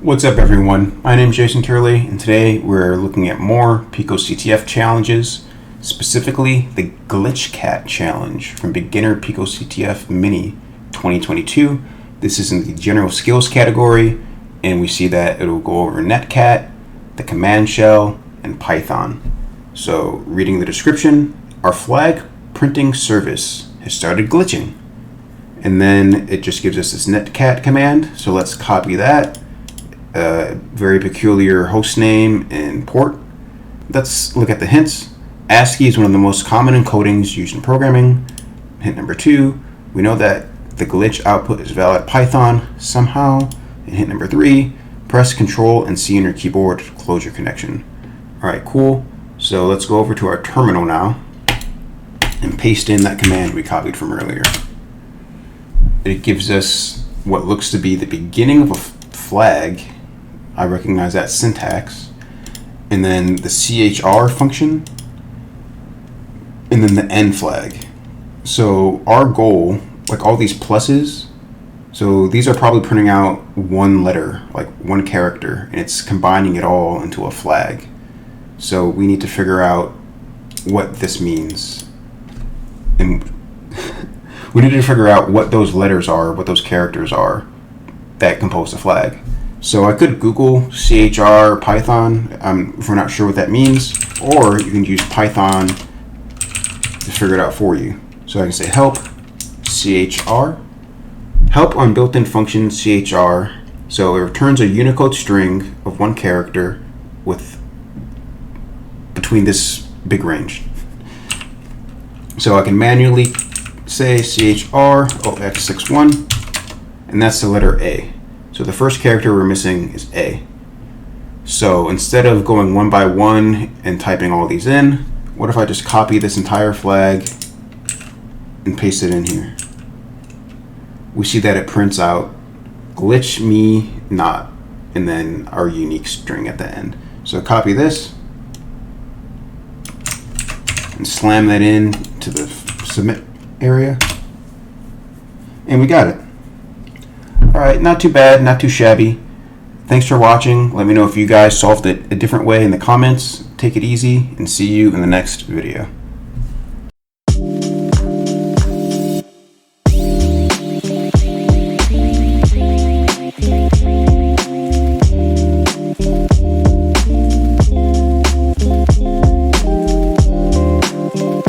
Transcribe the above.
What's up everyone, my name is Jason Turley and today we're looking at more picoCTF challenges, specifically the Glitch Cat challenge from Beginner picoCTF Mini 2022. This is in the general skills category and we see that it'll go over netcat, the command shell, and Python. So reading the description, our flag printing service has started glitching. And then it just gives us this netcat command, so let's copy that. Very peculiar host name and port. Let's look at the hints. ASCII is one of the most common encodings used in programming. Hint number 2, we know that the glitch output is valid Python somehow. And hint number 3, press Control and C on your keyboard to close your connection. Alright, cool. So let's go over to our terminal now and paste in that command we copied from earlier. It gives us what looks to be the beginning of a flag. I recognize that syntax, and then the CHR function, and then the end flag. So our goal, like all these pluses, so these are probably printing out one letter, like one character, and it's combining it all into a flag. So we need to figure out what this means, and we need to figure out what those letters are, what those characters are that compose the flag. So I could Google CHR Python if we're not sure what that means, or you can use Python to figure it out for you. So I can say help CHR, help on built-in function CHR. So it returns a Unicode string of one character with between this big range. So I can manually say CHR OX61, and that's the letter A. So the first character we're missing is A. So instead of going one by one and typing all these in, what if I just copy this entire flag and paste it in here? We see that it prints out glitch me not, and then our unique string at the end. So copy this and slam that in to the submit area, and we got it. Alright, not too bad, not too shabby. Thanks for watching. Let me know if you guys solved it a different way in the comments. Take it easy and see you in the next video.